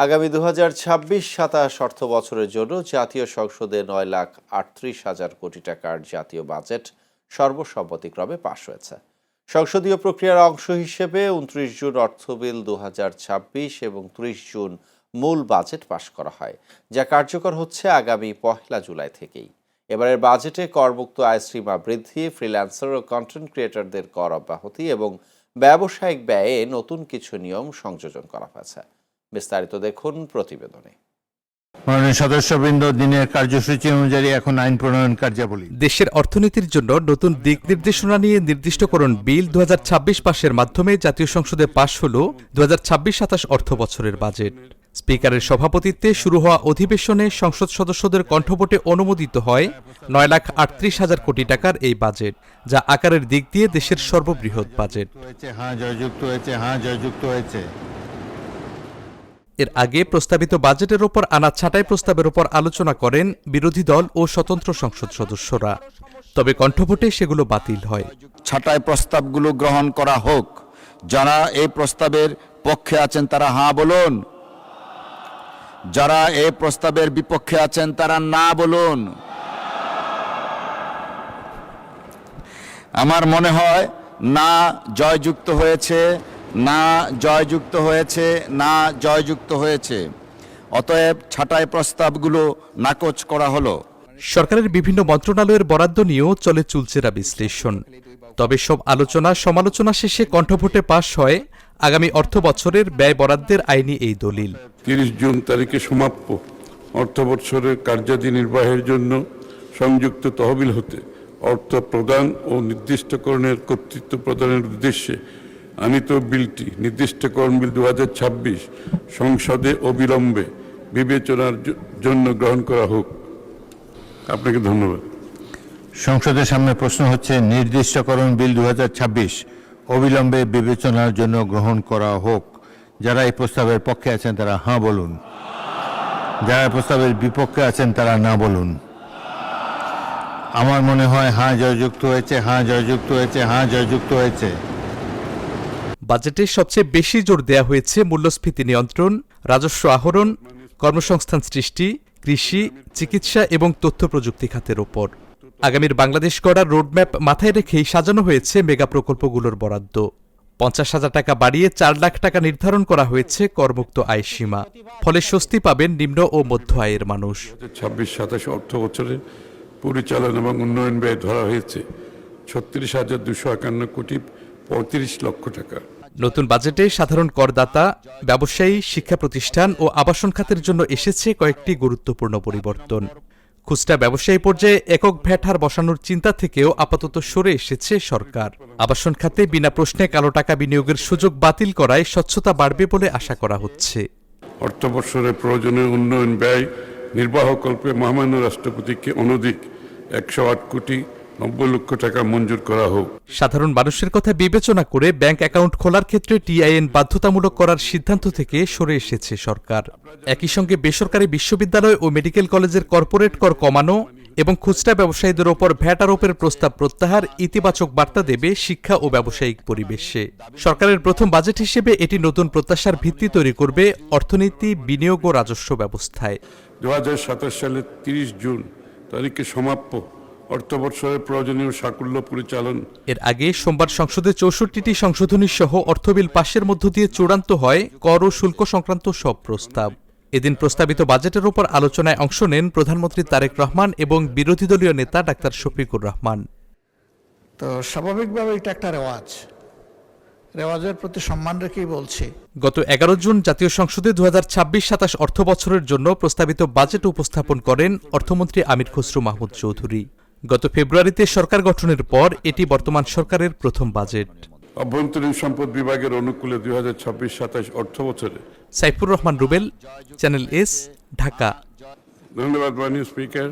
আগামী 2026-27 অর্থ বছরের জন্য জাতীয় সংসদে 9,38,000 কোটি টাকার জাতীয় বাজেট সর্বসম্মতিক্রমে পাশ হয়েছে। সংসদীয় প্রক্রিয়ার অংশ হিসেবে 29 জুন অর্থ বিল 2026 এবং 30 জুন মূল বাজেট পাশ করা হয়, যা কার্যকর হচ্ছে আগামী 1 জুলাই থেকেই। এবারের বাজেটে করমুক্ত আয়সীমা বৃদ্ধি, ফ্রিল্যান্সার ও কন্টেন্ট ক্রিয়েটরদের কর অব্যাহতি এবং ব্যবসায়িক ব্যয়ে নতুন কিছু নিয়ম সংযোজন করা হয়েছে। বিস্তারিত দেখুন প্রতিবেদনে। মাননীয় সদস্যবৃন্দ, দিনের কার্যসূচি অনুযায়ী এখন আইন প্রণয়ন কার্যাবলী। দেশের অর্থনীতির জন্য নতুন দিক নির্দেশনা নিয়ে নির্দিষ্টকরণ বিল 2026 পাশের মাধ্যমে জাতীয় সংসদে পাশ হল 2026-27 অর্থ বছরের বাজেট। স্পিকারের সভাপতিত্বে শুরু হওয়া অধিবেশনে সংসদ সদস্যদের কণ্ঠভোটে অনুমোদিত হয় 9,38,000 কোটি টাকার এই বাজেট, যা আকারের দিক দিয়ে দেশের সর্ববৃহৎ বাজেট। এর আগে প্রস্তাবিত বাজেটের ওপর আনা ছাঁটাই প্রস্তাবের ওপর আলোচনা করেন বিরোধী দল ও স্বতন্ত্র সংসদ সদস্যরা, তবে কণ্ঠভোটে সেগুলো বাতিল হয়। ছাঁটাই প্রস্তাবগুলো গ্রহণ করা হোক। যারা এই প্রস্তাবের পক্ষে আছেন তারা হ্যাঁ বলুন, যারা এই প্রস্তাবের বিপক্ষে আছেন তারা না বলুন। আমার মনে হয় না জয়যুক্ত হয়েছে, না জয়যুক্ত হয়েছে, না জয়যুক্ত হয়েছে। অতএব ছাঁটাই প্রস্তাবগুলো নাকচ করা হলো। সরকারের বিভিন্ন মন্ত্রণালয়ের বরাদ্দ নিয়েও চলে চুলচেরা বিশ্লেষণ, তবে সব আলোচনা সমালোচনা শেষে কণ্ঠভোটে পাশ হয় আগামী অর্থ বছরের ব্যয় বরাদ্দের আইনি এই দলিল। 30 জুন তারিখে সমাপ্য অর্থ বছরের কার্যাদি নির্বাহের জন্য সংযুক্ত তহবিল হতে অর্থ প্রদান ও নির্দিষ্টকরণের কর্তৃত্ব প্রদানের উদ্দেশ্যে আনিত বিলটি নির্দিষ্টকরণ বিল 2026 সংসদে অবিলম্বে বিবেচনার জন্য গ্রহণ করা হোক। আপনাকে ধন্যবাদ। সংসদের সামনে প্রশ্ন হচ্ছে, নির্দিষ্টকরণ বিল 2026 অবিলম্বে বিবেচনার জন্য গ্রহণ করা হোক। যারা এই প্রস্তাবের পক্ষে আছেন তারা হ্যাঁ বলুন, যারা প্রস্তাবের বিপক্ষে আছেন তারা না বলুন। আমার মনে হয় হ্যাঁ জয়যুক্ত হয়েছে, হ্যাঁ জয়যুক্ত হয়েছে, হ্যাঁ জয়যুক্ত হয়েছে। বাজেটে সবচেয়ে বেশি জোর দেয়া হয়েছে মূল্যস্ফীতি নিয়ন্ত্রণ, রাজস্ব আহরণ, কর্মসংস্থান সৃষ্টি, কৃষি, চিকিৎসা এবং তথ্য প্রযুক্তি খাতের ওপর। আগামীর বাংলাদেশ গড়ার রোডম্যাপ মাথায় রেখেই সাজানো হয়েছে মেগা প্রকল্পগুলোর বরাদ্দ। 50,000 টাকা বাড়িয়ে 4 লাখ টাকা নির্ধারণ করা হয়েছে করমুক্ত আয় সীমা, ফলে স্বস্তি পাবেন নিম্ন ও মধ্য আয়ের মানুষ। 26-27 অর্থ বছরে পরিচালন এবং উন্নয়ন ব্যয় ধরা হয়েছে 36,251 কোটি 35 লক্ষ টাকা। নতুন বাজেটে সাধারণ করদাতা, ব্যবসায়ী, শিক্ষা প্রতিষ্ঠান ও আবাসন খাতের জন্য এসেছে কয়েকটি গুরুত্বপূর্ণ পরিবর্তন। খুচরা ব্যবসায়ী পর্যায়ে একক ভ্যাট হার বসানোর চিন্তা থেকেও আপাতত সরে এসেছে সরকার। আবাসন খাতে বিনা প্রশ্নে কালো টাকা বিনিয়োগের সুযোগ বাতিল করায় স্বচ্ছতা বাড়বে বলে আশা করা হচ্ছে। অর্থ বছরের প্রয়োজনীয় উন্নয়ন ব্যয় নির্বাহকল্পে মহামান্য রাষ্ট্রপতিকে অনধিক 108 কোটি 90 লক্ষ টাকা মঞ্জুর করা হোক। সাধারণ মানুষের কথা বিবেচনা করে ব্যাংক অ্যাকাউন্ট খোলার ক্ষেত্রে টিআইএন বাধ্যতামূলক করার সিদ্ধান্ত থেকে সরে এসেছে সরকার। একই সঙ্গে বেসরকারি বিশ্ববিদ্যালয় ও মেডিকেল কলেজের কর্পোরেট কর কমানো এবং খুচরা ব্যবসায়ীদের ওপর ভ্যাট আরোপের প্রস্তাব প্রত্যাহার ইতিবাচক বার্তা দেবে শিক্ষা ও ব্যবসায়িক পরিবেশে। সরকারের প্রথম বাজেট হিসেবে এটি নতুন প্রত্যাশার ভিত্তি তৈরি করবে অর্থনীতি, বিনিয়োগ ও রাজস্ব ব্যবস্থায়। 2027 সালের 30 জুন তারিখে সমাপ্য অর্থ বছরের প্রয়োজনীয় সাকুল্য পরিচালন। এর আগে সোমবার সংসদে 64টি সংশোধনী সহ অর্থবিল পাশের মধ্য দিয়ে চূড়ান্ত হয় কর ও শুল্ক সংক্রান্ত সব প্রস্তাব। এদিন প্রস্তাবিত বাজেটের উপর আলোচনায় অংশ নেন প্রধানমন্ত্রী তারেক রহমান এবং বিরোধী দলীয় নেতা ডাক্তার শফিকুর রহমান। তো স্বাভাবিকভাবে এটা একটা রেওয়াজের প্রতি সম্মান রেখেই বলছি। গত 11 জুন জাতীয় সংসদে 2026-27 অর্থ বছরের জন্য প্রস্তাবিত বাজেট উপস্থাপন করেন অর্থমন্ত্রী আমির খসরু মাহমুদ চৌধুরী। গত ফেব্রুয়ারিতে সরকার গঠনের পর এটি বর্তমান সরকারের প্রথম বাজেট। অভ্যন্তরীণ সম্পদ বিভাগের অনুকূলে 2026-27 অর্থ বছরে সাইফুর রহমান রুবেল, চ্যানেল এস, ঢাকা। ধন্যবাদ মাননীয় স্পিকার।